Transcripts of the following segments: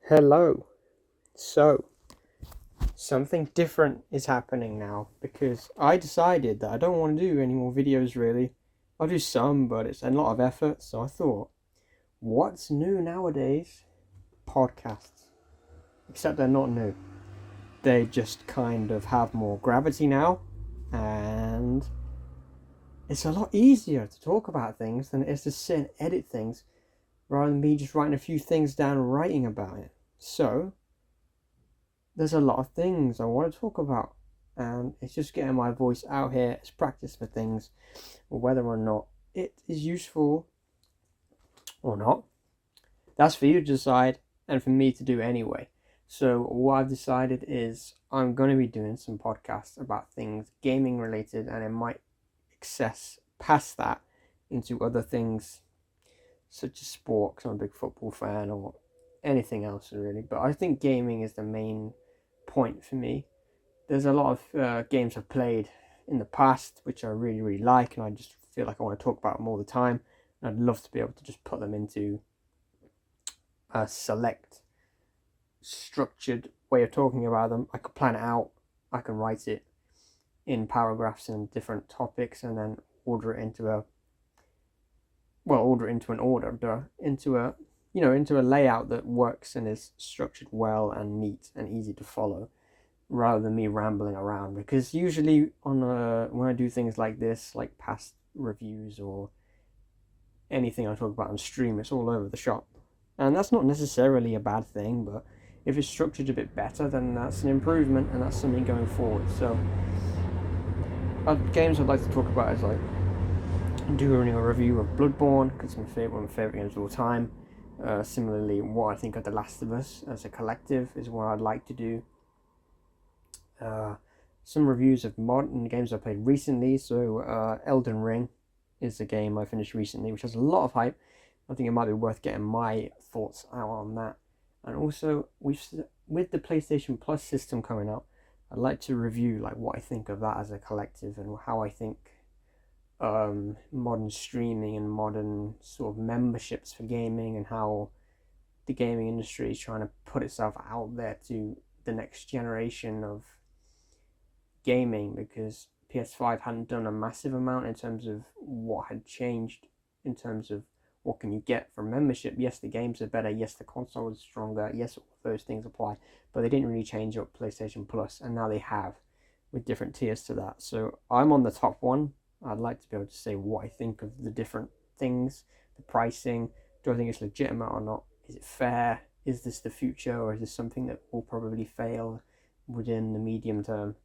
Hello. So, something different is happening now because I decided that I don't want to do any more videos really. I'll do some, but it's a lot of effort. So I thought, what's new nowadays? Podcasts. Except they're not new. They just kind of have more gravity now, and it's a lot easier to talk about things than it is to sit and edit things rather than me just writing a few things down and writing about it. So, there's a lot of things I want to talk about, and it's just getting my voice out here as practice for things, whether or not it is useful or not. That's for you to decide, and for me to do anyway. So what I've decided is I'm going to be doing some podcasts about things gaming related, and it might access past that into other things such as sport, because I'm a big football fan, or anything else really. But I think gaming is the main point for me. There's a lot of games I've played in the past which I really like, and I just feel like I want to talk about them all the time. And I'd love to be able to just put them into a select, structured way of talking about them. I could plan it out, I can write it in paragraphs and different topics, and then order it into an order, into a layout that works and is structured well and neat and easy to follow, rather than me rambling around. Because usually when I do things like this, like past reviews or anything I talk about on stream, it's all over the shop, and that's not necessarily a bad thing. But if it's structured a bit better, then that's an improvement, and that's something going forward. So games I'd like to talk about is like doing a review of Bloodborne, because it's one of my favourite games of all time. Similarly, what I think of The Last of Us as a collective is what I'd like to do. Some reviews of modern games I played recently. So Elden Ring is a game I finished recently, which has a lot of hype. I think it might be worth getting my thoughts out on that. And also, with the PlayStation Plus system coming out, I'd like to review like what I think of that as a collective, and how I think modern streaming and modern sort of memberships for gaming, and how the gaming industry is trying to put itself out there to the next generation of gaming, because PS5 hadn't done a massive amount in terms of what had changed in terms of what can you get from membership. Yes, the games are better. Yes, the console is stronger. Yes, all those things apply. But they didn't really change up PlayStation Plus, and now they have, with different tiers to that. So I'm on the top one. I'd like to be able to say what I think of the different things, the pricing. Do I think it's legitimate or not? Is it fair? Is this the future, or is this something that will probably fail within the medium term?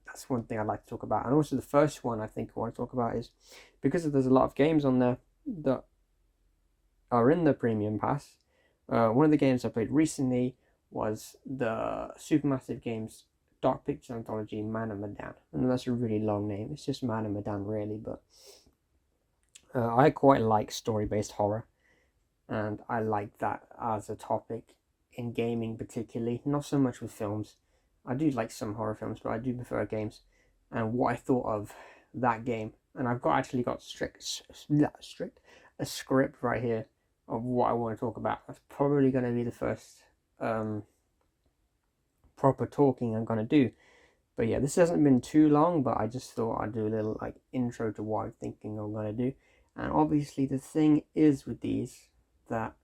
That's one thing I'd like to talk about. And also the first one I think I want to talk about is, because there's a lot of games on there that are in the premium pass. One of the games I played recently was the Supermassive Games Dark Pictures Anthology Man of Medan. And that's a really long name. It's just Man of Medan really, but I quite like story-based horror, and I like that as a topic in gaming particularly. Not so much with films. I do like some horror films, but I do prefer games. And what I thought of that game, and I've actually got a script right here of what I want to talk about. That's probably going to be the first proper talking I'm going to do. But yeah, this hasn't been too long, but I just thought I'd do a little like intro to what I'm thinking I'm going to do. And obviously the thing is with these, that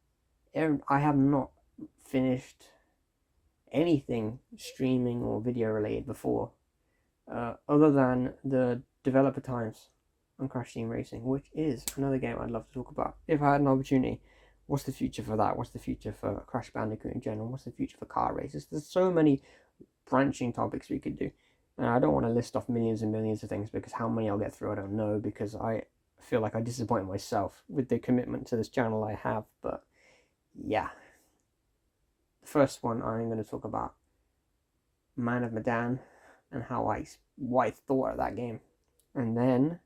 I have not finished anything streaming or video related before, other than the developer times on Crash Team Racing, which is another game I'd love to talk about if I had an opportunity. What's the future for that? What's the future for Crash Bandicoot in general? What's the future for car races? There's so many branching topics we could do, and I don't want to list off millions and millions of things, because how many I'll get through I don't know, because I feel like I disappoint myself with the commitment to this channel I have. But yeah, the first one I'm going to talk about Man of Medan, and what I thought of that game, and then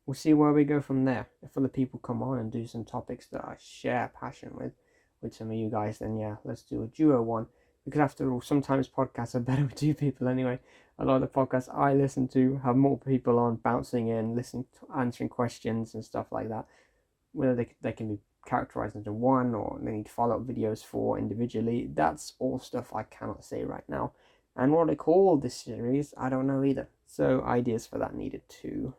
we'll see where we go from there. If other people come on and do some topics that I share passion with some of you guys, then yeah, let's do a duo one. Because after all, sometimes podcasts are better with two people anyway. A lot of the podcasts I listen to have more people on bouncing in, listening to, answering questions and stuff like that. Whether they can be characterized into one, or they need follow-up videos for individually. That's all stuff I cannot say right now. And what I call this series, I don't know either. So ideas for that needed too.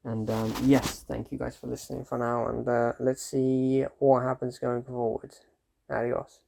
And yes, thank you guys for listening for now, and let's see what happens going forward. Adios.